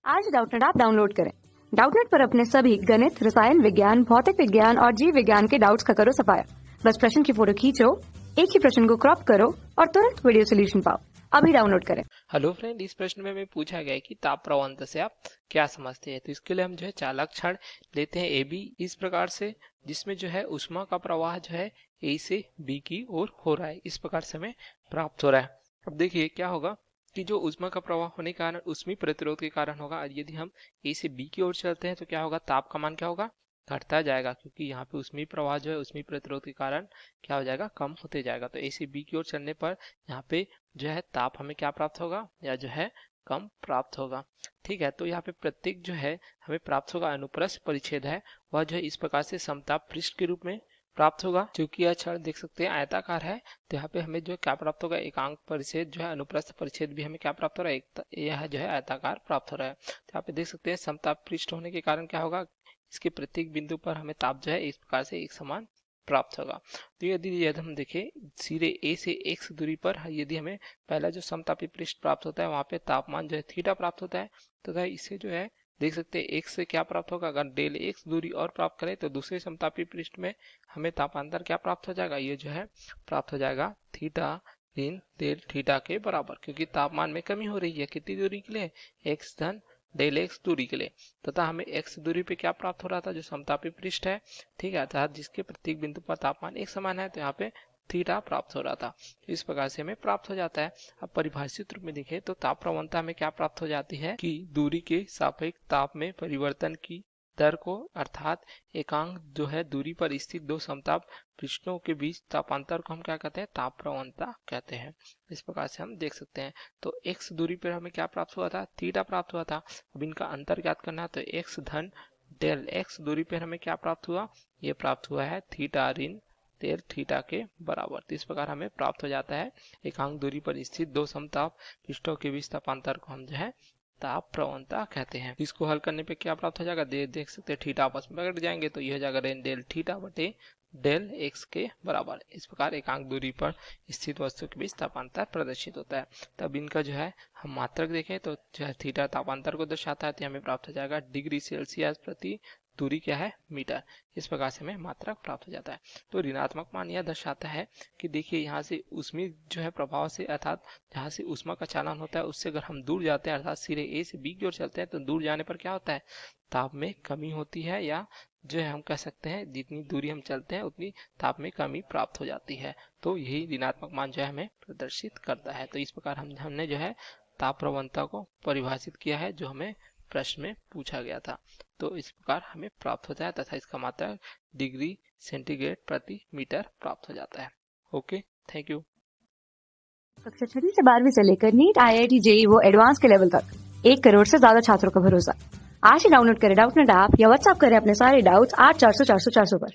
आज Doubtnut app download करें। Doubtnut पर अपने सभी गणित, रसायन विज्ञान, भौतिक विज्ञान और जीव विज्ञान के डाउट्स का करो सफाया। बस प्रश्न की फोटो खींचो, एक ही प्रश्न को क्रॉप करो और तुरंत वीडियो सोल्यूशन पाओ। अभी डाउनलोड करें। हेलो फ्रेंड, इस प्रश्न में हमें पूछा गया है कि ताप प्रवणता से आप क्या समझते हैं। तो इसके लिए हम जो है चालक छड़ लेते हैं ए बी इस प्रकार से, जिसमें जो है ऊष्मा का प्रवाह जो है ए से बी की ओर हो रहा है। इस प्रकार से हमें प्राप्त हो रहा है। अब देखिए क्या होगा कि जो ऊष्मा का प्रवाह होने के कारण ऊष्मीय प्रतिरोध के कारण होगा, और यदि हम ए से बी की ओर चलते हैं तो क्या होगा, ताप का मान क्या होगा, घटता जाएगा, क्योंकि यहाँ पे ऊष्मीय प्रवाह जो है ऊष्मीय प्रतिरोध के कारण क्या हो जाएगा, कम होते जाएगा। तो ए से बी की ओर चलने पर यहाँ पे जो है ताप हमें क्या प्राप्त होगा, या जो है कम प्राप्त होगा। ठीक है, तो यहाँ पे प्रत्येक जो है हमें प्राप्त होगा अनुप्रस्थ परिच्छेद है, वह जो है इस प्रकार से समताप पृष्ठ के रूप में प्राप्त होगा। क्योंकि यह छड़ देख सकते हैं आयताकार है, तो यहाँ पे हमें जो क्या प्राप्त होगा, एकांक परिच्छेद जो है अनुप्रस्थ परिच्छेद भी हमें क्या प्राप्त हो रहा है, यह जो है आयताकार प्राप्त हो रहा है। तो यहाँ पे देख सकते हैं समताप पृष्ठ होने के कारण क्या होगा, इसके प्रत्येक बिंदु पर हमें ताप जो है इस प्रकार से एक समान प्राप्त होगा। तो यदि हम देखें सीधे ए से x दूरी पर, यदि हमें पहला जो समतापी पृष्ठ प्राप्त होता है वहां पे तापमान जो है थीटा प्राप्त होता है, तथा इसे जो है देख सकते हैं x से क्या प्राप्त होगा, अगर डेल x दूरी और प्राप्त करें तो दूसरे समतापी पृष्ठ में हमें तापांतर क्या प्राप्त हो जाएगा, ये जो है प्राप्त हो जाएगा थीटा ऋण डेल थीटा के बराबर, क्योंकि तापमान में कमी हो रही है। कितनी दूरी के लिए, x धन डेल एक्स दूरी के लिए, तथा हमें x दूरी पे क्या प्राप्त हो रहा था, जो समतापी पृष्ठ है, ठीक है, अर्थात जिसके प्रत्येक बिंदु पर तापमान एक समान है, तो यहाँ पे थीटा प्राप्त हो रहा था। तो इस प्रकार से हमें प्राप्त हो जाता है। अब परिभाषित रूप में देखें तो ताप प्रवणता हमें क्या प्राप्त हो जाती है कि दूरी के सापेक्ष ताप में परिवर्तन की दर को, अर्थात एकांक जो है दूरी पर स्थित दो समताप पृष्ठों के बीच तापांतर को हम क्या कहते हैं, ताप प्रवणता कहते हैं। इस प्रकार से हम देख सकते हैं। तो x दूरी पर हमें क्या प्राप्त हुआ था, थीटा प्राप्त हुआ था। अब इनका अंतर ज्ञात करना है, तो x धन डेल x दूरी पर हमें क्या प्राप्त हुआ, ये प्राप्त हुआ है थीटा ऋण डेल थीटा के बराबर। तो इस प्रकार हमें प्राप्त हो जाता है एकांक दूरी पर स्थित दो समताप पृष्ठों के बीच तापांतर को हम जो है ताप प्रवणता कहते हैं। इसको हल करने पे क्या प्राप्त हो जाएगा, देख सकते हैं थीटा आपस में पकड़ जाएंगे, तो यह हो जाएगा डेल थीटा बटे डेल एक्स के बराबर। इस प्रकार एकांक दूरी पर स्थित वस्तु के बीच तापांतर प्रदर्शित होता है। तब इनका जो है हम मात्रक देखें तो जो है थीटा तापांतर को दर्शाता है, तो हमें प्राप्त हो जाएगा डिग्री सेल्सियस प्रति दूरी क्या है, मीटर। इस प्रकार से हमें मात्रक प्राप्त हो जाता है। तो ऋणात्मक मान यह दर्शाता है कि देखिए यहाँ से ऊष्मीय जो है प्रभाव से, अर्थात जहाँ से ऊष्मा का चालन होता है उससे अगर हम दूर जाते हैं, अर्थात सिरे ए से बी की ओर चलते हैं, तो दूर जाने पर क्या होता है, ताप में कमी होती है, या जो है हम कह सकते हैं जितनी दूरी हम चलते हैं उतनी ताप में कमी प्राप्त हो जाती है। तो यही ऋणात्मक मान जो है हमें प्रदर्शित करता है। तो इस प्रकार हमने जो है ताप प्रवणता को परिभाषित किया है, जो हमें प्रश्न में पूछा गया था। तो इस प्रकार हमें प्राप्त होता है, तथा इसका मात्रक डिग्री सेंटीग्रेड प्रति मीटर प्राप्त हो जाता है। Okay, thank you. कक्षा 6 से 12वीं से लेकर नीट, IIT, JEE वो एडवांस के लेवल तक 1 करोड़ से ज्यादा छात्रों का भरोसा। आज ही डाउनलोड करें डाउटनेट ऐप या व्हाट्सएप करें अपने सारे डाउट्स 8400 400 400 पर।